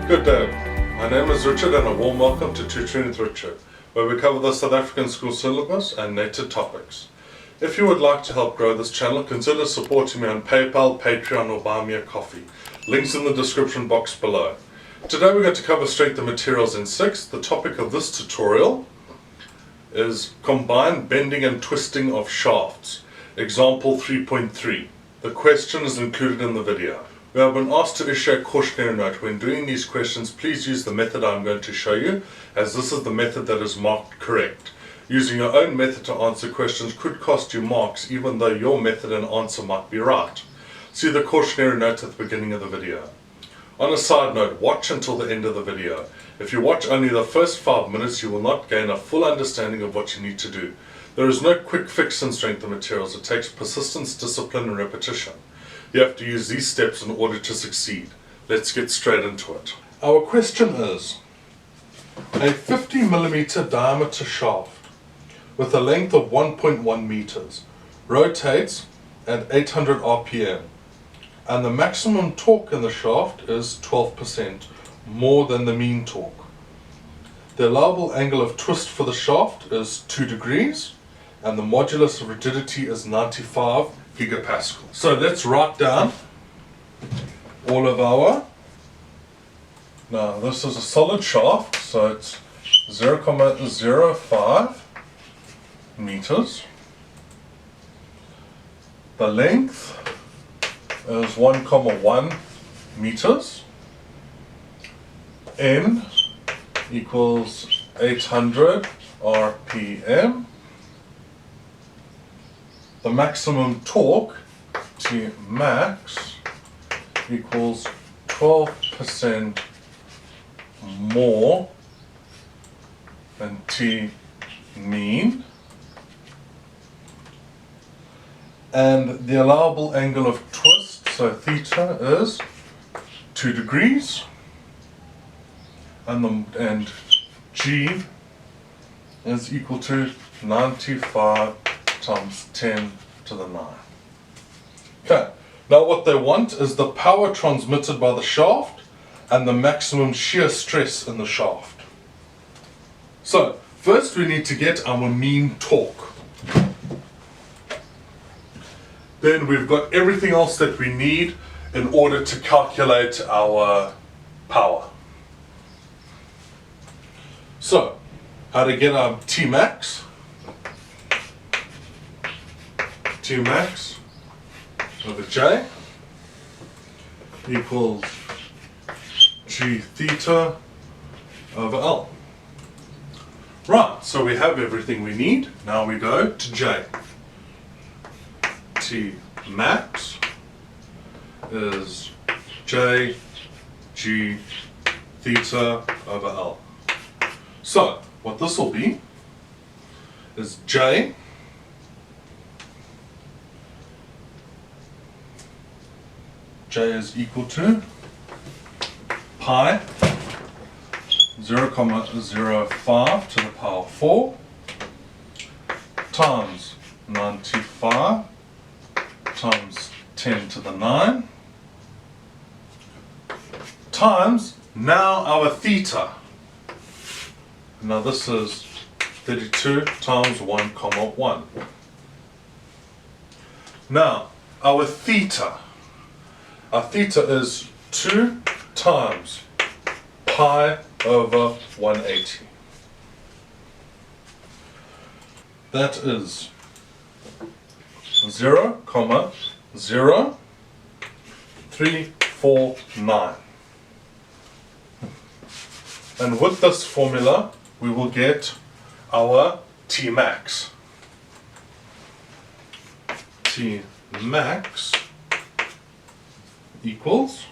Good day. My name is Richard and a warm welcome to Tutoring with Richard, where we cover the South African school syllabus and native topics. If you would like to help grow this channel, consider supporting me on PayPal, Patreon or Buy Me a Coffee. Links in the description box below. Today we're going to cover strength of materials in 6. The topic of this tutorial is combined bending and twisting of shafts. Example 3.3. The question is included in the video. We have been asked to issue a cautionary note. When doing these questions, please use the method I'm going to show you, as this is the method that is marked correct. Using your own method to answer questions could cost you marks, even though your method and answer might be right. See the cautionary note at the beginning of the video. On a side note, watch until the end of the video. If you watch only the first 5 minutes, you will not gain a full understanding of what you need to do. There is no quick fix in strength of materials. It takes persistence, discipline and repetition. You have to use these steps in order to succeed. Let's get straight into it. Our question is, a 50mm diameter shaft with a length of 1.1 meters rotates at 800 RPM and the maximum torque in the shaft is 12% more than the mean torque. The allowable angle of twist for the shaft is 2 degrees and the modulus of rigidity is 95 gigapascals. So let's write down all of our, now this is a solid shaft, so it's 0.05 meters. The length is 1.1 meters. N equals 800 RPM. The maximum torque, T max, equals 12% more than T mean. And the allowable angle of twist, so theta, is 2 degrees. And G is equal to 95 times 10 to the 9. Okay, now what they want is the power transmitted by the shaft and the maximum shear stress in the shaft. So, first we need to get our mean torque. Then we've got everything else that we need in order to calculate our power. So, how to get our T max? T max over J equals G theta over L. Right, so we have everything we need. Now we go to J. T max is J G theta over L. So, what this will be is J is equal to pi 0.05 to the power 4 times 95 times 10 to the 9 times now our theta. Now this is 32 times 1.1. Now our theta is 2 times pi over 180. That is 0.0349. And with this formula, we will get our T max. T max equals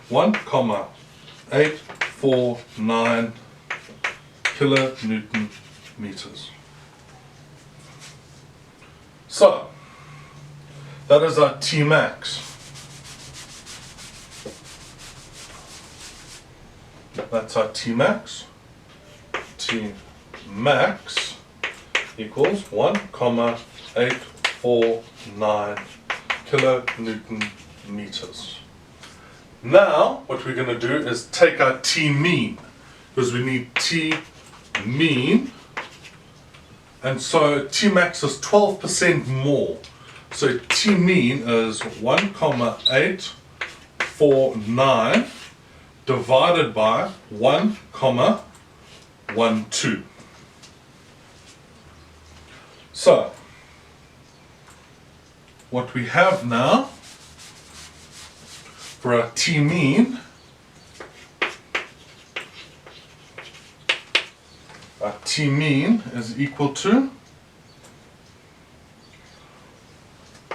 1.849 kilonewton meters. So, that is our T max. That's our T max. T max equals 1.849 kilonewton meters. Now, what we're going to do is take our T mean, because we need T mean, and so T max is 12% more. So T mean is 1,849 divided by 1,12. So, what we have now for our T mean, our T mean is equal to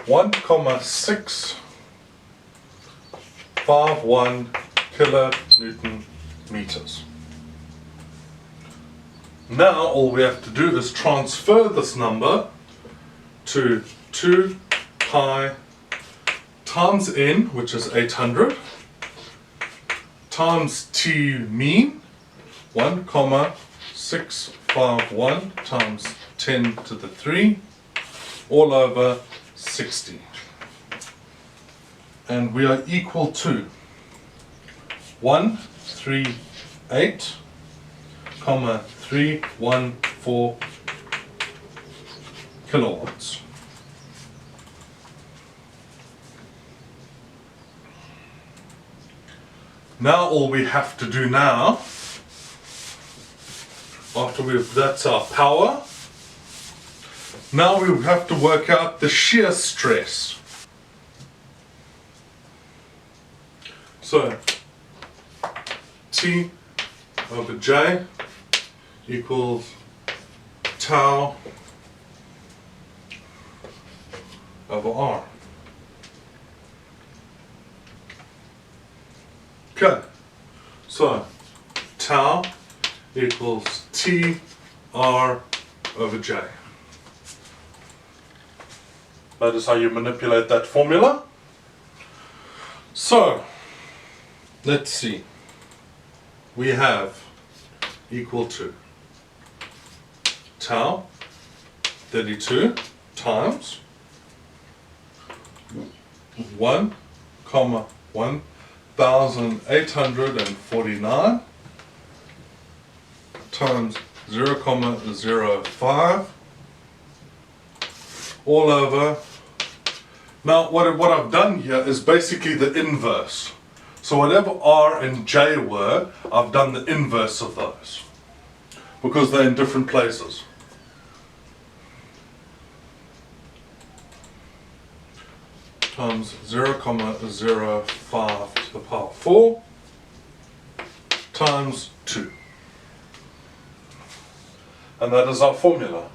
1,651 kilonewton meters. Now all we have to do is transfer this number to 2 pi times n, which is 800, times T mean, 1,651 times 10 to the 3, all over 60. And we are equal to 138,314 kilowatts. Now all we have to do now, that's our power, now we have to work out the shear stress. So T over J equals tau over R. Okay, so tau equals T R over J. That is how you manipulate that formula. So, let's see. We have equal to tau 32 times 1,1849 times 0,05 all over. Now what I've done here is basically the inverse. So whatever R and J were, I've done the inverse of those because they're in different places. Times 0,05 to the power 4 times 2. And that is our formula.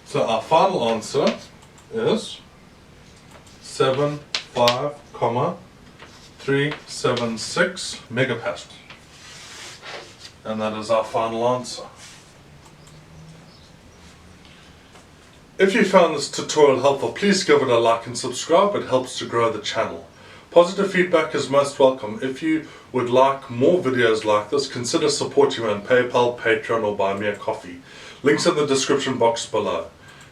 So our final answer is 75,376 megapascals. And that is our final answer. If you found this tutorial helpful, please give it a like and subscribe. It helps to grow the channel. Positive feedback is most welcome. If you would like more videos like this, consider supporting me on PayPal, Patreon, or Buy Me a Coffee. Links in the description box below.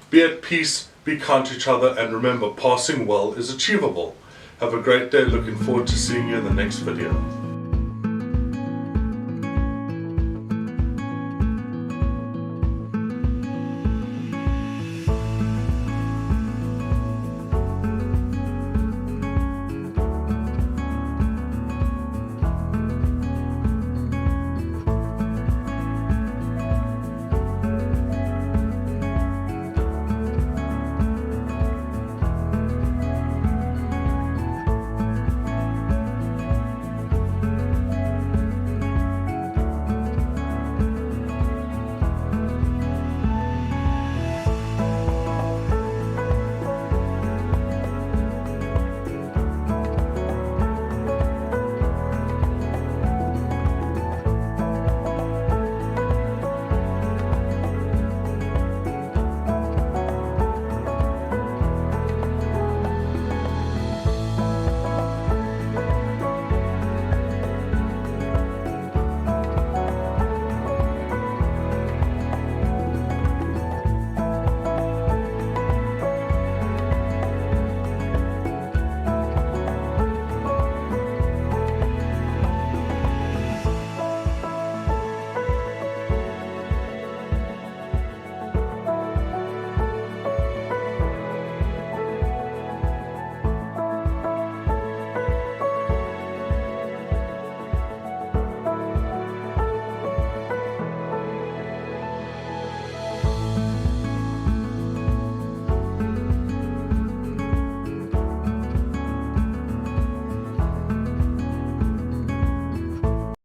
Be at peace, be kind to each other, and remember, passing well is achievable. Have a great day. Looking forward to seeing you in the next video.